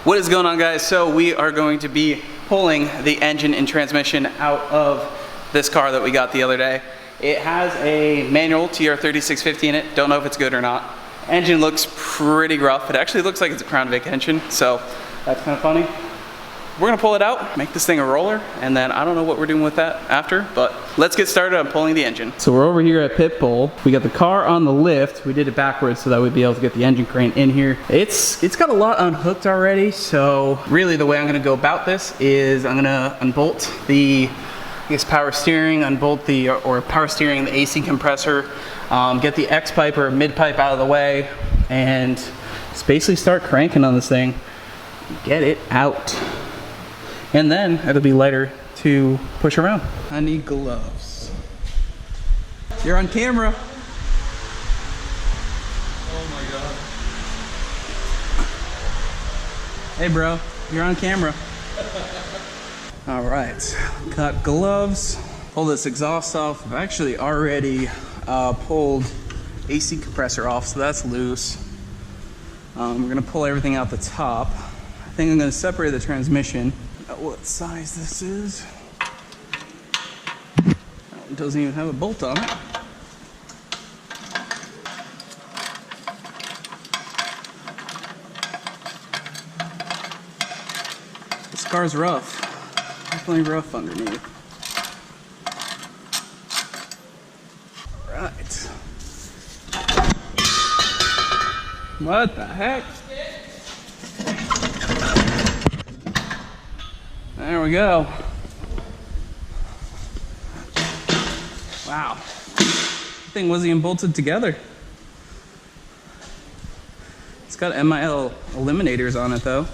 What is going on, guys? So we are going to be pulling the engine and transmission out of this car that we got the other day. It has a manual TR3650 in it. Don't know if it's good or not. Engine looks pretty rough. It actually looks like it's a Crown Vic engine, so that's kind of funny. We're gonna pull it out, make this thing a roller, and then I don't know what we're doing with that after, but let's get started on pulling the engine. So we're over here at Pit Bull. We got the car on the lift. We did it backwards so that we'd be able to get the engine crane in here. It's got a lot unhooked already, so really the way I'm gonna go about this is I'm gonna unbolt the, I guess, power steering, unbolt the, or power steering, the AC compressor, get the X pipe or mid pipe out of the way, and just basically start cranking on this thing, get it out. And then it'll be lighter to push around. I need gloves. You're on camera. Oh my God. Hey bro, you're on camera. All right, got gloves. Pull this exhaust off. I've actually already pulled AC compressor off, so that's loose. We're gonna pull everything out the top. I think I'm gonna separate the transmission. What size this is. It doesn't even have a bolt on it. This car's rough. Definitely rough underneath. Right. What the heck? There we go. Wow. The thing wasn't even bolted together. It's got MIL eliminators on it though.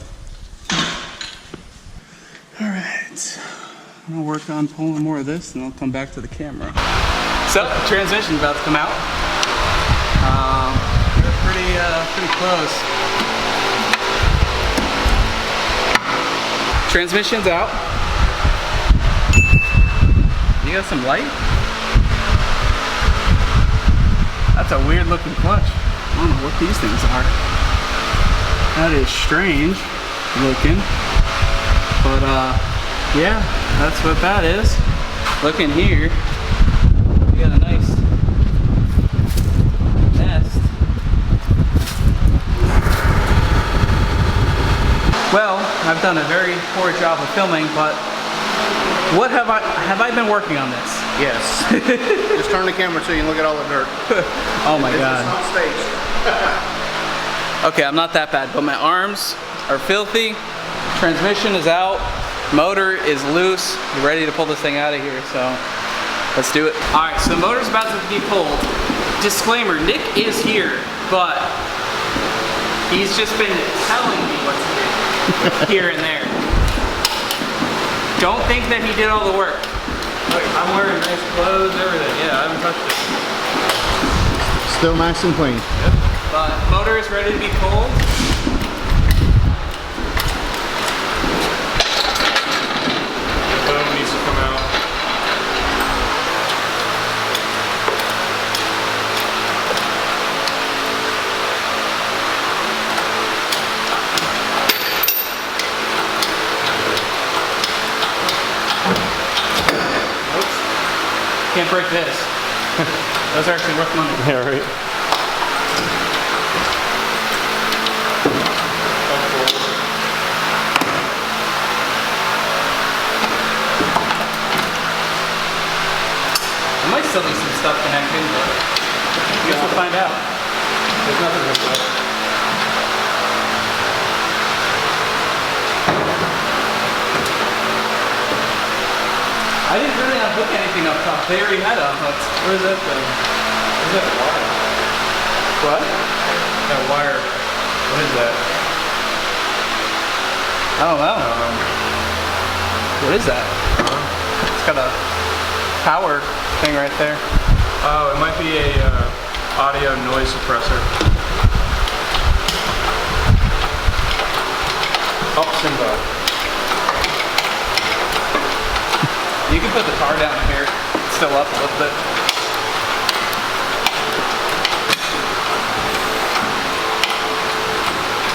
All right. I'm gonna work on pulling more of this and I'll come back to the camera. So, the transmission's about to come out. We're pretty close. Transmission's out. You got some light? That's a weird looking clutch. I don't know what these things are. That is strange looking. But yeah, that's what that is. Look in here. We got a nice nest. Well, I've done a very poor job of filming, but what have I been working on this? Yes. Just turn the camera so you can look at all the dirt. Oh my God. It's on stage. Okay, I'm not that bad, but my arms are filthy. Transmission is out. Motor is loose. We're ready to pull this thing out of here, so let's do it. All right, so the motor's about to be pulled. Disclaimer, Nick is here, but he's just been telling me what to do. Here and there. Don't think that he did all the work. Look, I'm wearing nice clothes, everything. Yeah, I haven't touched it. Still nice and clean. Yep. But motor is ready to be pulled. The bone needs to come out. Can't break this. Those are actually rough money. Yeah, right. There might still be some stuff connecting, but I guess we'll find out. There's nothing hooked up. I didn't really unhook anything up top. They already had it unhooked. Where's that thing? Where's that wire? What? That wire. What is that? I don't know. What is that? It's got a power thing right there. Oh, it might be a audio noise suppressor. Oh, Simba. You can put the car down here. It's still up a little bit.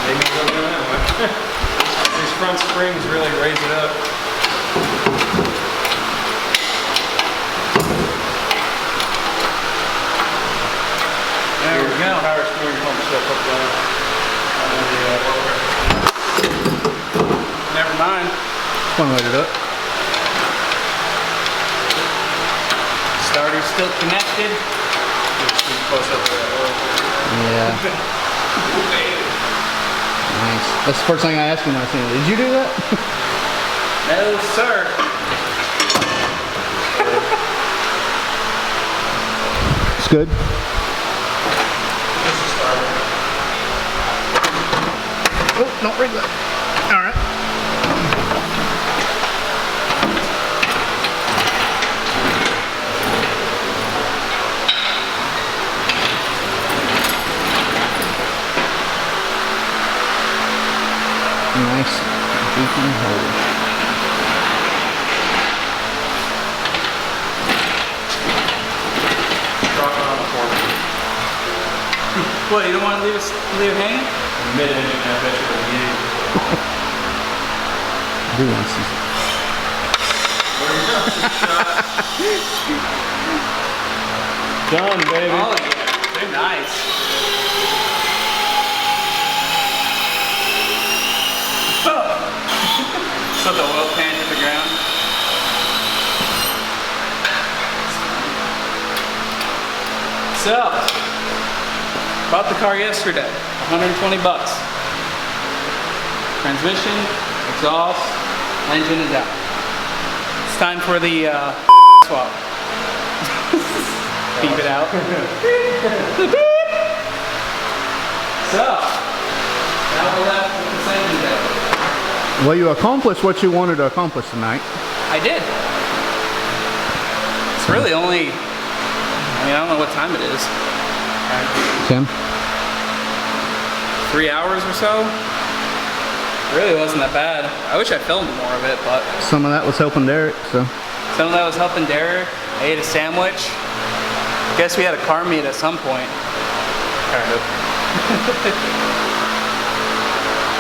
Maybe go that way. front springs really raise it up. There we go. Power steering pump stuff up there. Never mind. One loaded up. Starter's still connected. Close up to that oil. Yeah. Nice. That's the first thing I asked when I seen it. Did you do that? No, sir. It's good. Oh, don't rig that. All right. Nice beacon hole. Drop it on the floor. What, you don't want to leave it hanging? Mid-engine, I bet you would be. I do want to see some. Done, baby. Oh yeah, they're nice. So the oil pan hit the ground. So, bought the car yesterday, 120 bucks. Transmission, exhaust, engine is out. It's time for the swap. Beep it out. So, now we're left with this engine bay. Well, you accomplished what you wanted to accomplish tonight. I did. It's really only, I don't know what time it is. Tim? 3 hours or so. It really wasn't that bad. I wish I filmed more of it, but Some of that was helping Derek, so. some of that was helping Derek. I ate a sandwich. Guess we had a car meet at some point. Kind of.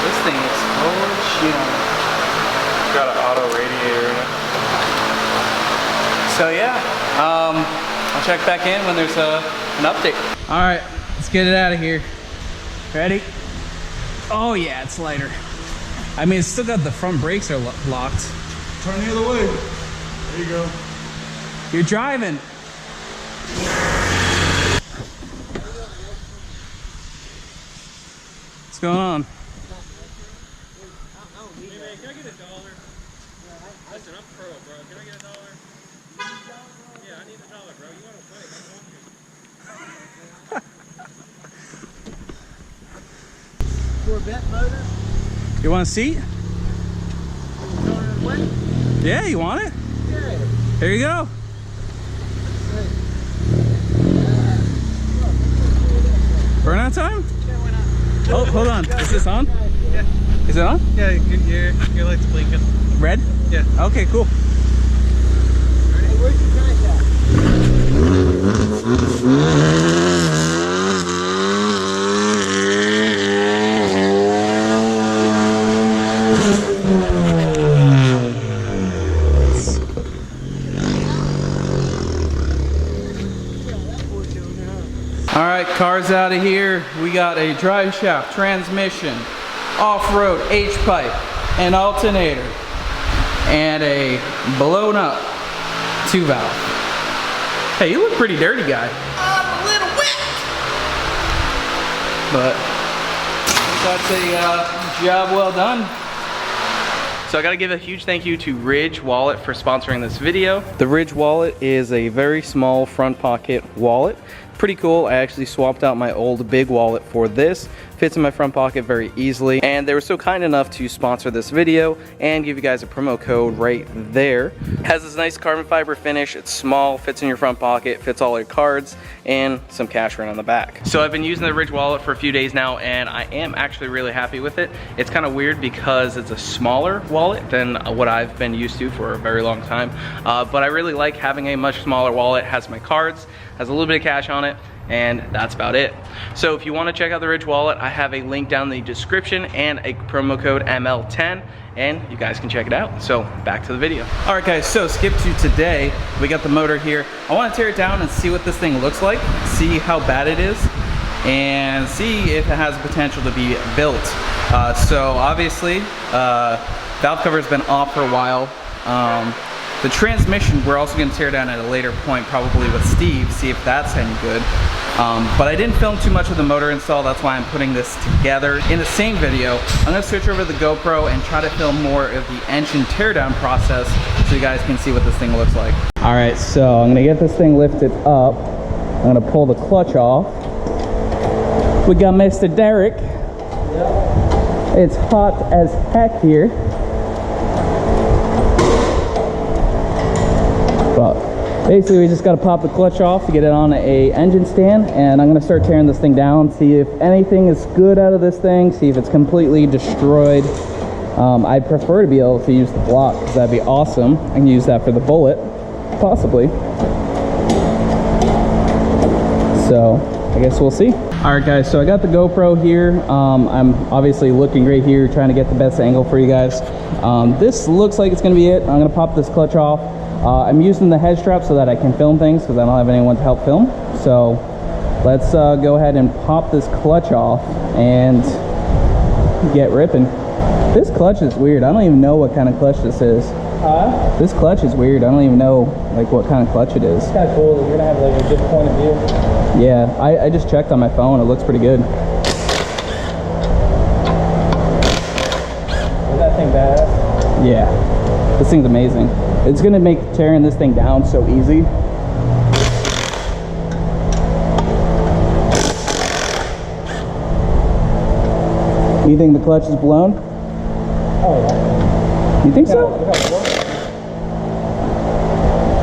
This thing is full of shit on it. Got an auto radiator in it. So yeah, I'll check back in when there's an update. All right, let's get it out of here. Ready? Oh yeah, it's lighter. I mean, it's still got the front brakes are locked. Turn the other way. There you go. You're driving. What's going on? Hey man, can I get $1? Listen, I'm pro, bro. Can I get $1? Yeah, I need $1, bro. You want to play? Corvette motor. You want a seat? What? Yeah, you want it? Yeah. Here you go. Burnout time? Oh, hold on. Is this on? Yeah. Is it on? Yeah, your light's blinking. Red? Yeah. Okay, cool. Hey, where's your guys at? All right, car's out of here. We got a drive shaft, transmission, off-road H-pipe, an alternator, and a blown up 2-valve. Hey, you look pretty dirty, guy. I'm a little wet. But that's a job well done. So I gotta give a huge thank you to Ridge Wallet for sponsoring this video. The Ridge Wallet is a very small front pocket wallet. Pretty cool. I actually swapped out my old big wallet for this. Fits in my front pocket very easily. And they were so kind enough to sponsor this video and give you guys a promo code right there. It has this nice carbon fiber finish. It's small, fits in your front pocket, fits all your cards, and some cash right on the back. So I've been using the Ridge Wallet for a few days now, and I am actually really happy with it. It's kind of weird because it's a smaller wallet than what I've been used to for a very long time. But I really like having a much smaller wallet. It has my cards, has a little bit of cash on it, and that's about it. So if you want to check out the Ridge wallet, I have a link down in the description and a promo code ML10, and you guys can check it out. So back to the video. All right guys, so skip to today. We got the motor here. I want to tear it down and see what this thing looks like, see how bad it is, and see if it has potential to be built. So obviously, valve cover has been off for a while. The transmission, we're also going to tear down at a later point, probably with Steve, see if that's any good. But I didn't film too much of the motor install, that's why I'm putting this together. In the same video, I'm going to switch over to the GoPro and try to film more of the engine teardown process so you guys can see what this thing looks like. Alright, so I'm going to get this thing lifted up. I'm going to pull the clutch off. We got Mr. Derek. Yep. It's hot as heck here. But basically we just got to pop the clutch off to get it on a engine stand, and I'm going to start tearing this thing down, see if anything is good out of this thing, see if it's completely destroyed. I'd prefer to be able to use the block because that'd be awesome. I can use that for the bullet, possibly. So I guess we'll see. Alright guys, so I got the GoPro here. I'm obviously looking right here, trying to get the best angle for you guys. This looks like it's going to be it. I'm going to pop this clutch off. I'm using the head strap so that I can film things because I don't have anyone to help film. So let's go ahead and pop this clutch off and get ripping. This clutch is weird. I don't even know what kind of clutch this is. Huh? This clutch is weird. I don't even know like what kind of clutch it is. It's kind of cool. You're gonna have like a good point of view. Yeah, I just checked on my phone. It looks pretty good. Is that thing badass? Yeah, this thing's amazing. It's gonna make tearing this thing down so easy. You think the clutch is blown? Oh yeah. You think so?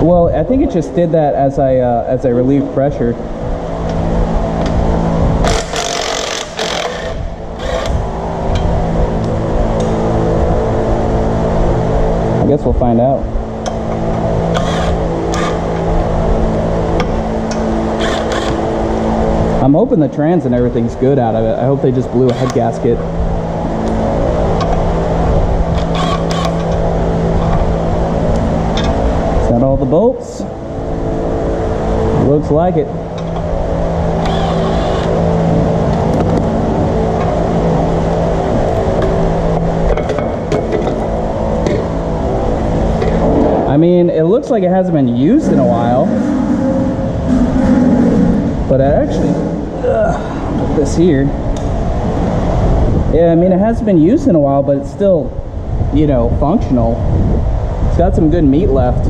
Well, I think it just did that as I relieved pressure. I guess we'll find out. I'm hoping the trans and everything's good out of it. I hope they just blew a head gasket. Is that all the bolts? Looks like it. I mean, it looks like it hasn't been used in a while. But actually, this here, yeah, I mean, it hasn't been used in a while, but it's still, you know, functional. It's got some good meat left.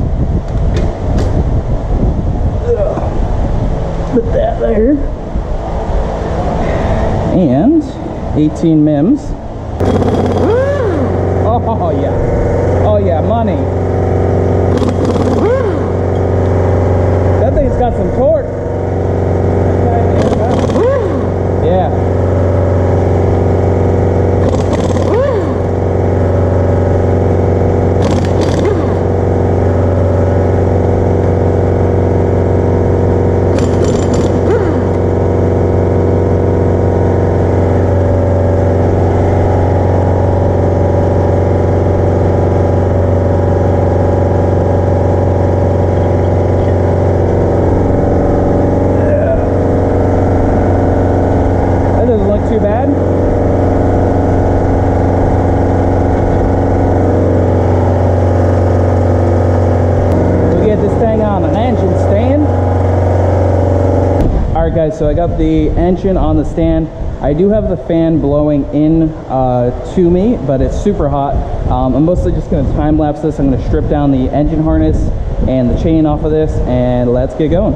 Put that there. And 18 mims. Oh yeah. Oh yeah, money. That thing's got some torque. Yeah. Guys, so I got the engine on the stand. I do have the fan blowing in to me, but it's super hot. I'm mostly just going to time lapse this. I'm going to strip down the engine harness and the chain off of this, and let's get going.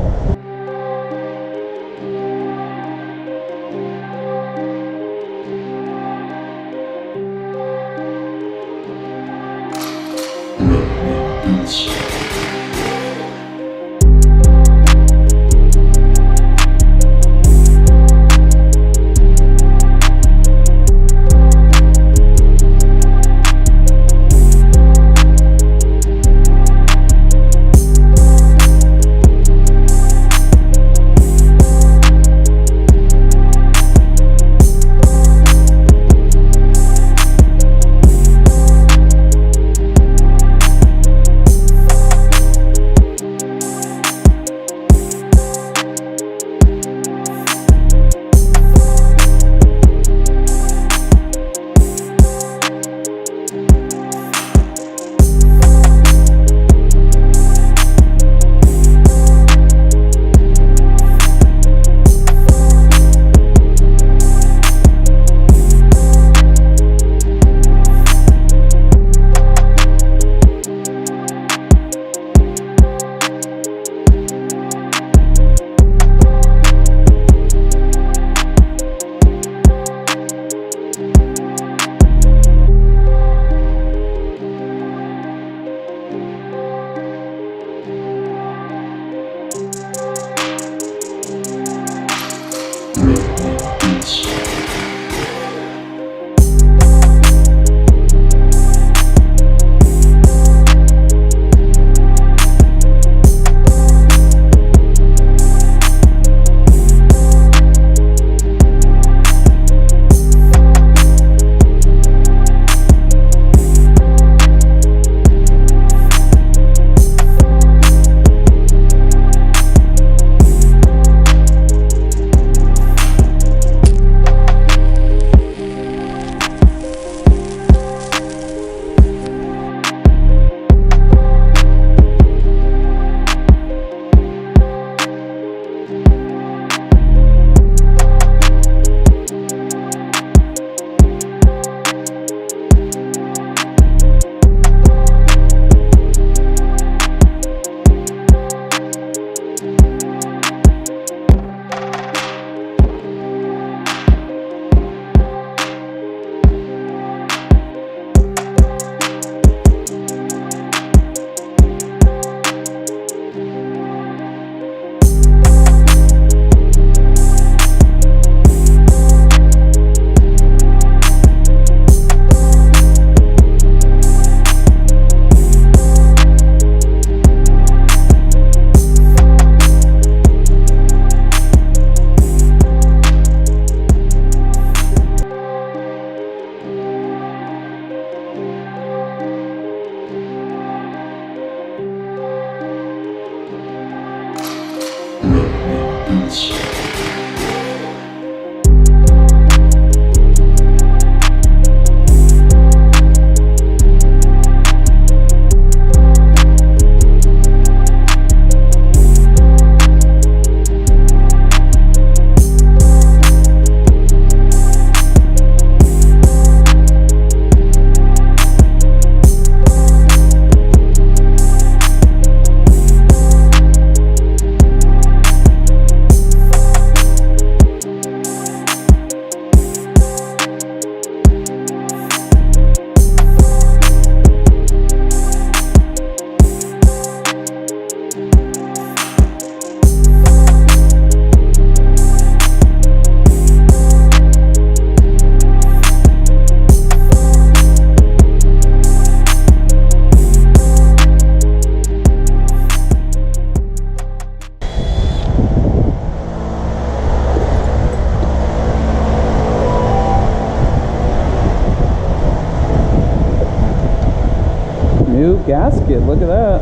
gasket. Look at that.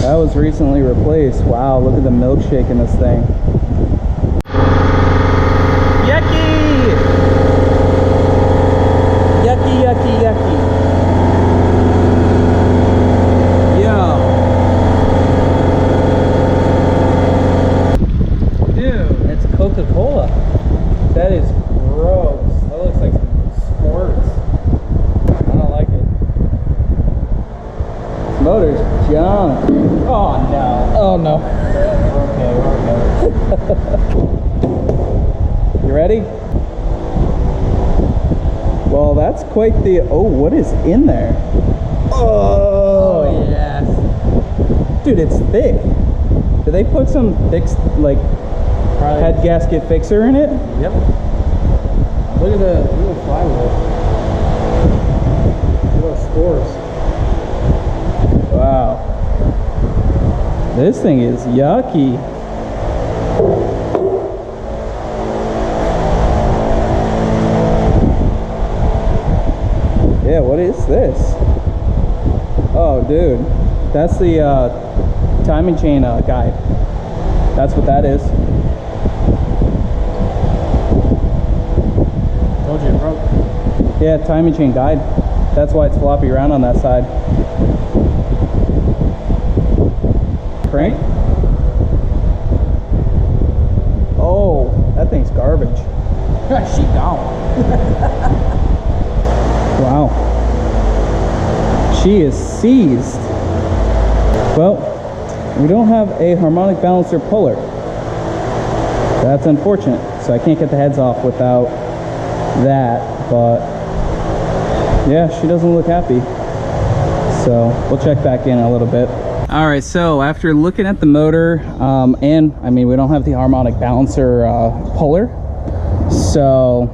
That was recently replaced. Wow, look at the milkshake in this thing. Yucky! Yucky, yucky, yucky. Yo. Dude, it's Coca-Cola. That is gross. That looks like squirts. I don't like it. This motor's junk. Oh no. Oh no. Okay, we're okay. You ready? Well, that's quite the... Oh, what is in there? Oh, yes. Dude, it's thick. Did they put some thick, like, head gasket fixer in it? Yep. Look at the little flywheel. Little scores. Wow. This thing is yucky. Yeah, what is this? Oh, dude. That's the timing chain guide. That's what that is. Told you it broke. Yeah, timing chain guide. That's why it's floppy around on that side. Crank? Oh, that thing's garbage. She gone. Wow. She is seized. Well, we don't have a harmonic balancer puller. That's unfortunate. So I can't get the heads off without that, but yeah, she doesn't look happy. So we'll check back in a little bit. All right, so after looking at the motor, and I mean, we don't have the harmonic balancer puller, so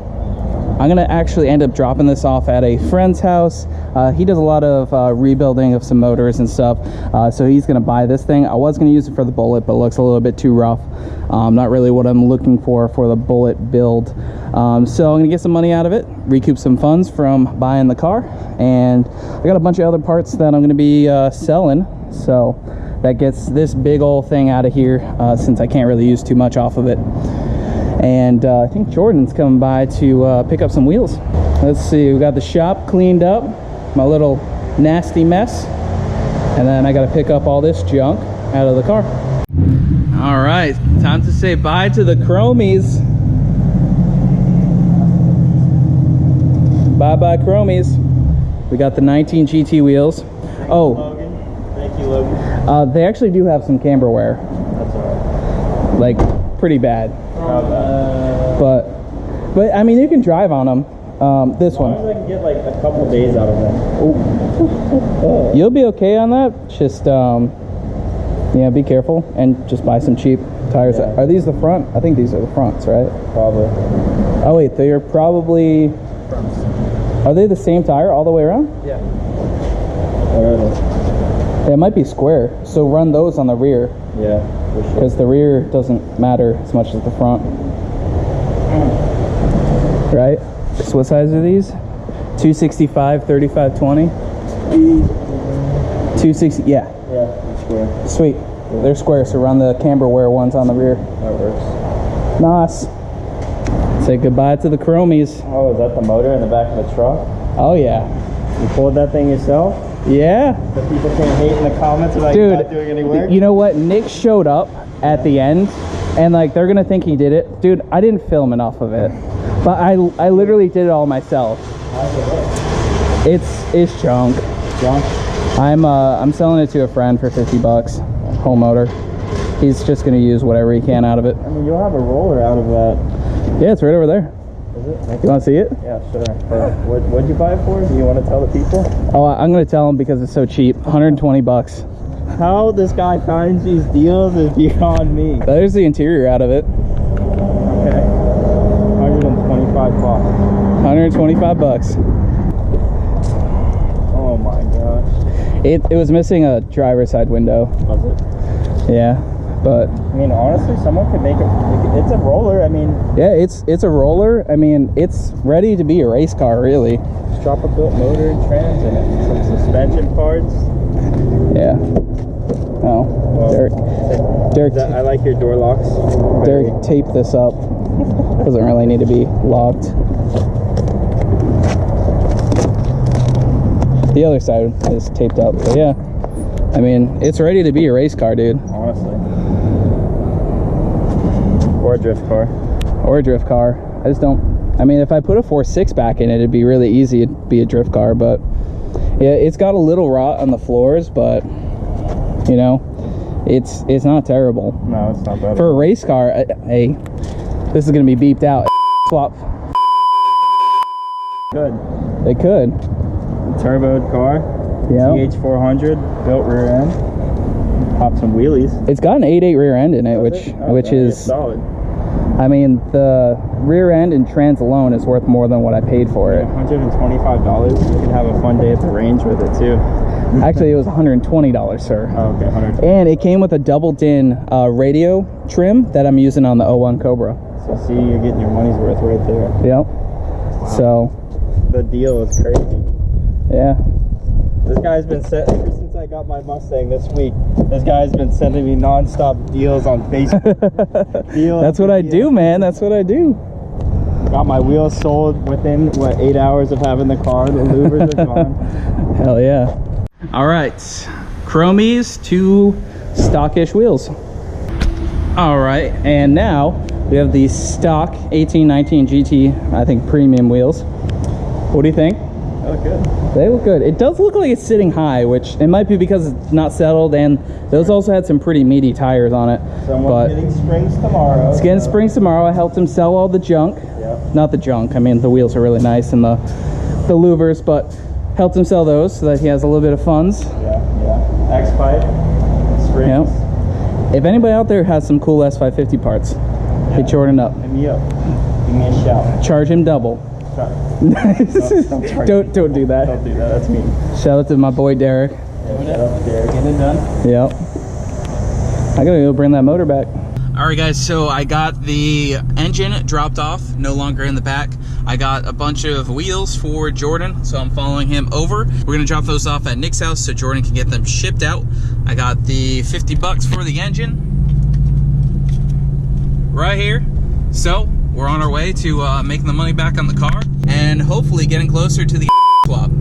I'm gonna actually end up dropping this off at a friend's house. He does a lot of rebuilding of some motors and stuff, so he's gonna buy this thing. I was gonna use it for the Bullet, but it looks a little bit too rough. Not really what I'm looking for the Bullet build. So I'm gonna get some money out of it, recoup some funds from buying the car, and I got a bunch of other parts that I'm gonna be selling. So that gets this big old thing out of here, since I can't really use too much off of it. And I think Jordan's coming by to pick up some wheels. Let's see, we got the shop cleaned up, my little nasty mess, and then I got to pick up all this junk out of the car. All right, time to say bye to the chromies. Bye bye chromies. We got the 19 GT wheels. Oh, Logan. Thank you, Logan. they actually do have some camber wear, That's alright. like pretty bad. But I mean, you can drive on them. This one. As long as I can get like a couple days out of them. You'll be okay on that. Just yeah, be careful and just buy some cheap tires. Yeah. Are these the front? I think these are the fronts, right? Probably. Oh wait, they are probably. Are they the same tire all the way around? Yeah. What are they? They might be square. So run those on the rear, Yeah, for sure. because the rear doesn't matter as much as the front. Right? So what size are these? 265, 3520? 260, yeah. Yeah, it's square. Sweet. They're square, so run the camber wear ones on the rear. That works. Nice. Say goodbye to the chromies. Oh, is that the motor in the back of the truck? Oh yeah. You pulled that thing yourself? Yeah. So people can hate in the comments about you not doing any work? You know what? Nick showed up at the end, and like they're gonna think he did it. Dude, I didn't film enough of it, but I literally did it all myself. How's it look? It's junk. Junk? I'm selling it to a friend for 50 bucks. Whole motor. He's just gonna use whatever he can out of it. I mean, you'll have a roller out of that. Yeah, it's right over there. Is it? You want to see it? Yeah, sure. What'd you buy it for? Do you want to tell the people? Oh, I'm gonna tell him because it's so cheap. 120 bucks. How this guy finds these deals is beyond me. There's the interior out of it. Okay. 125 bucks. 125 bucks. Oh my gosh. It was missing a driver's side window. Was it? Yeah. But I mean, honestly, someone could make it. It's a roller. I mean, yeah, it's a roller. I mean, it's ready to be a race car, really. just drop a built motor and trans in it, some suspension parts. Yeah. Oh, Well, Derek, I like your door locks. Derek taped this up. Doesn't really need to be locked. The other side is taped up, but yeah. I mean, it's ready to be a race car, dude. Honestly. Or a drift car. Or a drift car. I just don't... I mean, if I put a 4.6 back in it, it'd be really easy to be a drift car, but... Yeah, it's got a little rot on the floors, but... You know, it's not terrible. No, it's not bad. For a race car, hey, this is going to be beeped out. Swap. Good. They could. Turboed car. Yeah. TH400, built rear end. Pop some wheelies. It's got an 8.8 rear end in it, which is solid. I mean, the rear end and trans alone is worth more than what I paid for it. $125. You can have a fun day at the range with it too. Actually, it was $120, sir. Oh, okay, 120. And it came with a double din radio trim that I'm using on the 01 Cobra. So see, you're getting your money's worth right there. Yep. Wow. So, The deal is crazy. yeah. This guy's been ever since I got my Mustang this week. This guy's been sending me non-stop deals on Facebook. That's what I do, man. That's what I do. Got my wheels sold within, what, 8 hours of having the car. The louvers are gone. Hell yeah. All right. Chromies to stockish wheels. All right. And now we have the stock 1819 GT, I think, premium wheels. What do you think? They look good. They look good. It does look like it's sitting high, which it might be because it's not settled, and those also had some pretty meaty tires on it. Someone's getting springs tomorrow. It's getting springs tomorrow. I helped him sell all the junk. Yep. Not the junk. I mean, the wheels are really nice and the louvers, but helped him sell those so that he has a little bit of funds. Yeah. X-pipe, springs. Yep. If anybody out there has some cool S550 parts, hit Jordan up. Hit me up. Give me a shout. Charge him double. Don't charge Don't do that. Don't do that. That's me. Shout out to my boy Derek. Yeah, shout out to Derek. Getting it done. Yep. I gotta go bring that motor back. All right, guys, so I got the engine dropped off, no longer in the back. I got a bunch of wheels for Jordan, so I'm following him over. We're gonna drop those off at Nick's house so Jordan can get them shipped out. I got the 50 bucks for the engine right here. So we're on our way to making the money back on the car and hopefully getting closer to the swap.